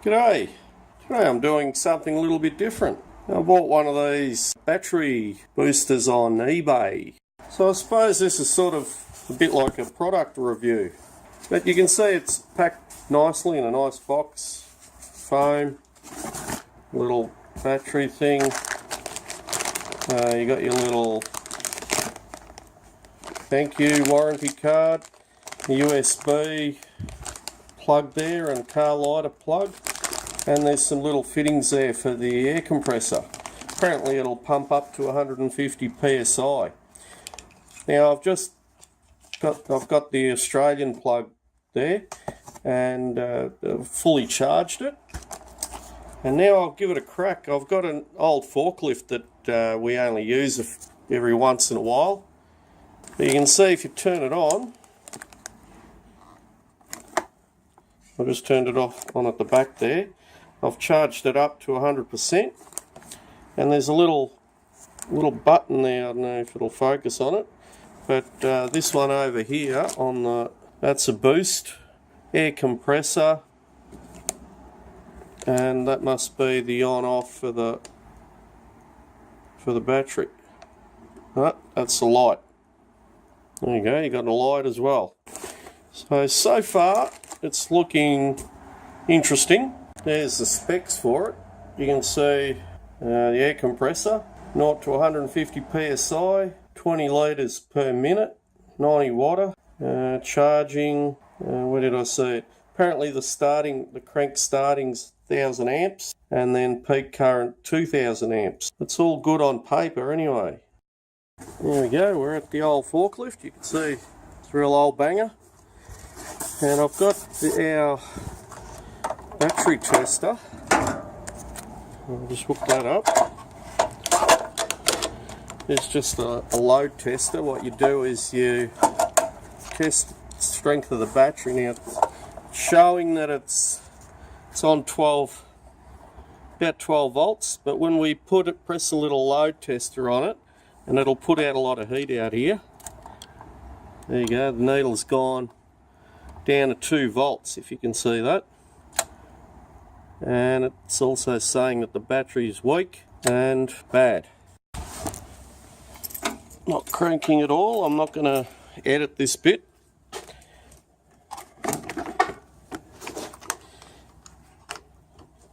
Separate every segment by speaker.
Speaker 1: G'day. Today I'm doing something a little bit different. I bought one of these battery boosters on eBay. So I suppose this is sort of a bit like a product review. But you can see it's packed nicely in a nice box. Foam, little battery thing. You got your little thank you warranty card, the USB plug there and car lighter plug, and there's some little fittings there for the air compressor. Apparently it'll pump up to 150 psi. Now I've got the Australian plug there and fully charged it, and now I'll give it a crack. I've got an old forklift that we only use every once in a while, but you can see if you turn it on, I just turned it off on at the back there. I've charged it up to 100%, and there's a little button there. I don't know if it'll focus on it, but this one over here on the, that's a boost air compressor, and that must be the on-off for the battery. That's the light. There you go. You got a light as well. So far it's looking interesting. There's the specs for it. You can see the air compressor, 0 to 150 psi, 20 litres per minute, 90 watt, charging, where did I see it? Apparently the crank starting's 1000 amps, and then peak current 2000 amps. It's all good on paper anyway. There we go, we're at the old forklift. You can see it's a real old banger. And I've got our battery tester. I'll just hook that up. It's just a load tester. What you do is you test the strength of the battery. Now it's showing that it's on about 12 volts, but when we press a little load tester on it, and it'll put out a lot of heat out here. There you go, the needle's gone down to 2 volts, if you can see that. And it's also saying that the battery is weak and bad. Not cranking at all. I'm not going to edit this bit.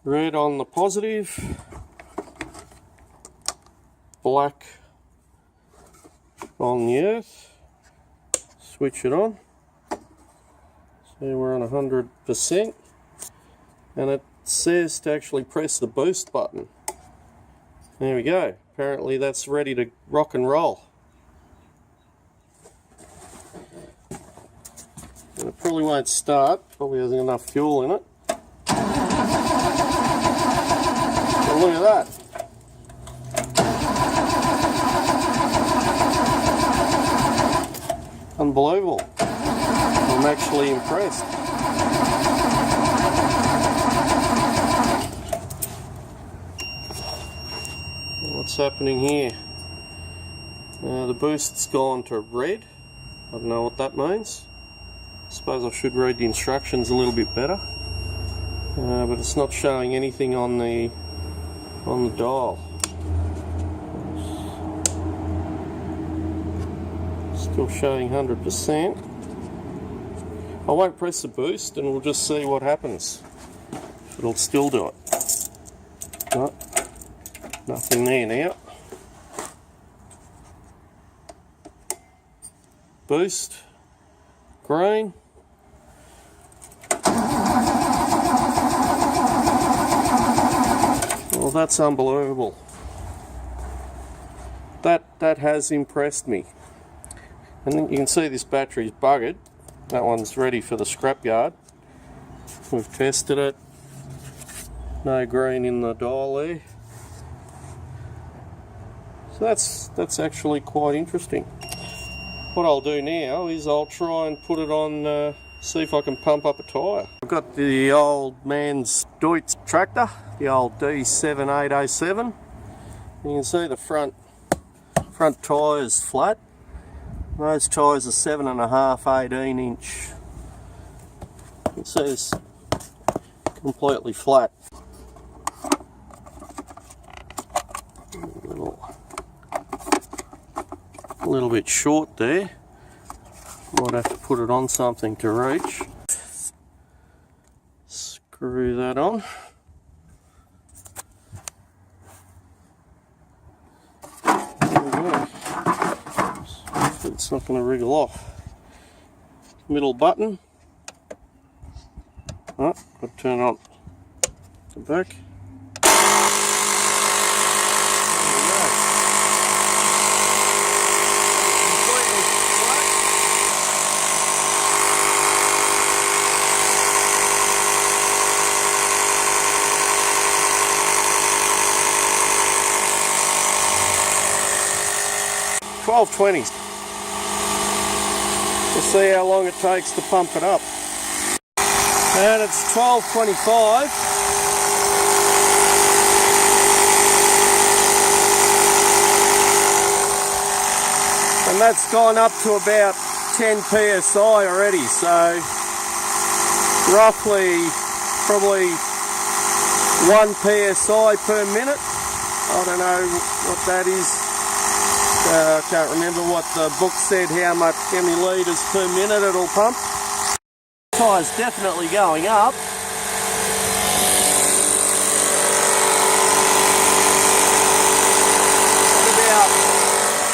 Speaker 1: Red on the positive, black on the earth. Switch it on. So we're on 100%, and it says to actually press the boost button. There we go. Apparently that's ready to rock and roll. And it probably won't start, probably hasn't enough fuel in it. But look at that. Unbelievable. I'm actually impressed. What's happening here? The boost's gone to red. I don't know what that means. I suppose I should read the instructions a little bit better. But it's not showing anything on the dial. Still showing 100%. I won't press the boost and we'll just see what happens. It'll still do it. No, nothing there now. Boost, green. Well, that's unbelievable. That has impressed me. And then you can see this battery's buggered. That one's ready for the scrapyard. We've tested it. No green in the dial there. So that's actually quite interesting. What I'll do now is I'll try and put it on, see if I can pump up a tyre. I've got the old man's Deutz tractor, the old D7807. You can see the front tyre's flat. Those tyres are 7.5, 18 inch. You can see there's a completely flat. A little bit short there. Might have to put it on something to reach. Screw that on. There we go. It's not going to wriggle off. Middle button. Oh, I'll turn on the back. 1220s. We'll see how long it takes to pump it up. And it's 12:25. And that's gone up to about 10 psi already, so roughly probably 1 psi per minute. I don't know what that is. I can't remember what the book said, how many litres per minute it'll pump. The tire's definitely going up.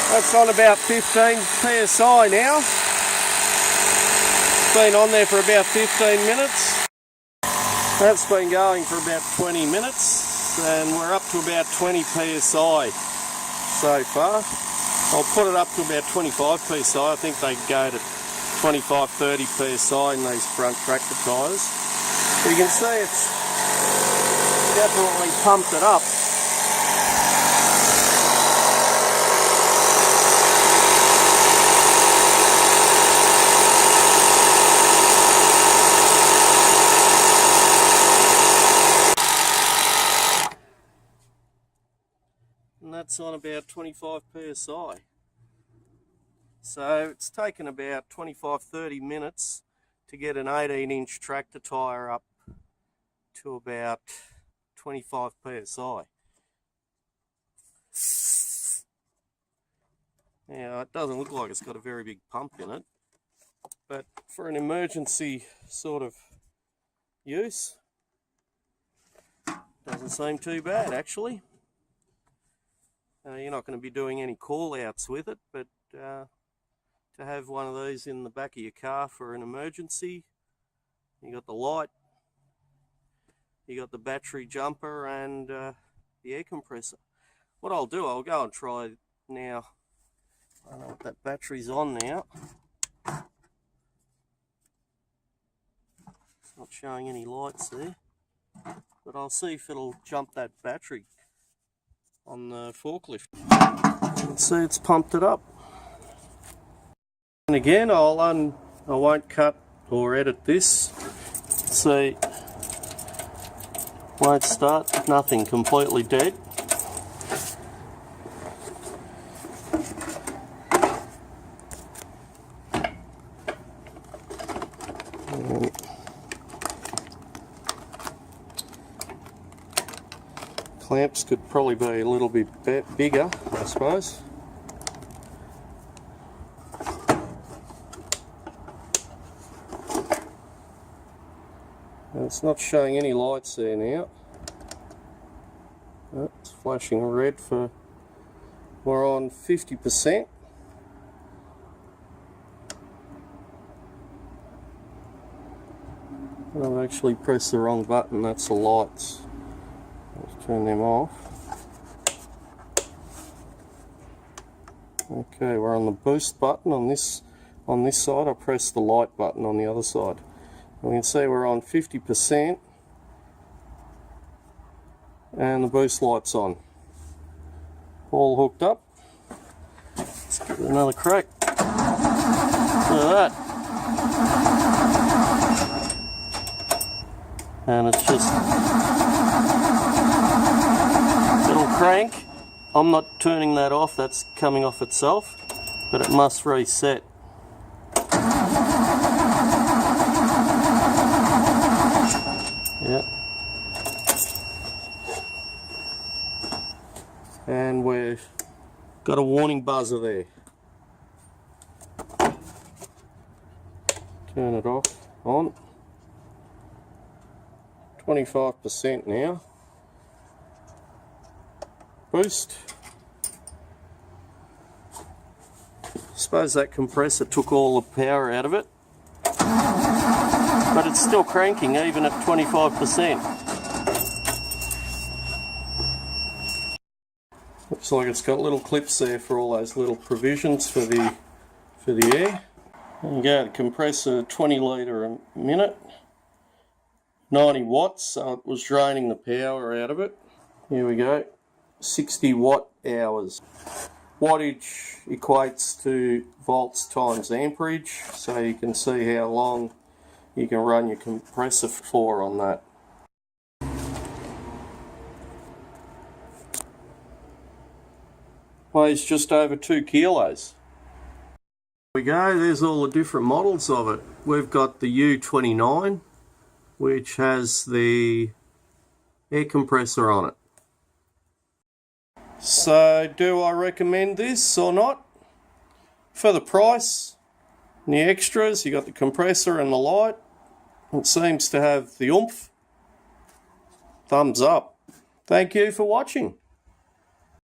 Speaker 1: That's on about 15 psi now. It's been on there for about 15 minutes. That's been going for about 20 minutes, and we're up to about 20 psi so far. I'll put it up to about 25 psi. I think they go to 25-30 psi in these front tractor tyres. But you can see it's definitely pumped it up. And that's on about 25 psi. So it's taken about 25-30 minutes to get an 18-inch tractor tyre up to about 25 psi. Now it doesn't look like it's got a very big pump in it, but for an emergency sort of use, doesn't seem too bad actually. You're not going to be doing any call outs with it, but to have one of these in the back of your car for an emergency, you got the light, you got the battery jumper, and the air compressor. What I'll do, I'll go and try now. I don't know what that battery's on now. It's not showing any lights there, but I'll see if it'll jump that battery on the forklift. You can see it's pumped it up. And again, I won't cut or edit this. See, won't start, nothing, completely dead. Clamps could probably be a little bit bigger, I suppose. And it's not showing any lights there now. Oh, it's flashing red for we're on 50%. I've actually pressed the wrong button, that's the lights. Let's turn them off. Okay, we're on the boost button on this side. I pressed the light button on the other side. We can see we're on 50% and the boost light's on. All hooked up. Let's give it another crack. Look at that. And it's just little crank. I'm not turning that off, that's coming off itself, but it must reset. Yeah. and we've got a warning buzzer there. Turn it off, on. 25% now. Boost. Suppose that compressor took all the power out of it, but it's still cranking even at 25%. Looks like it's got little clips there for all those little provisions for the air. There you go, the compressor 20 litre a minute, 90 watts, so it was draining the power out of it. Here we go, 60 watt hours. Wattage equates to volts times amperage, so you can see how long you can run your compressor for on that. Weighs just over 2 kilos. There we go, there's all the different models of it. We've got the U29, which has the air compressor on it. So, do I recommend this or not? For the price and the extras, you got the compressor and the light. It seems to have the oomph. Thumbs up. Thank you for watching.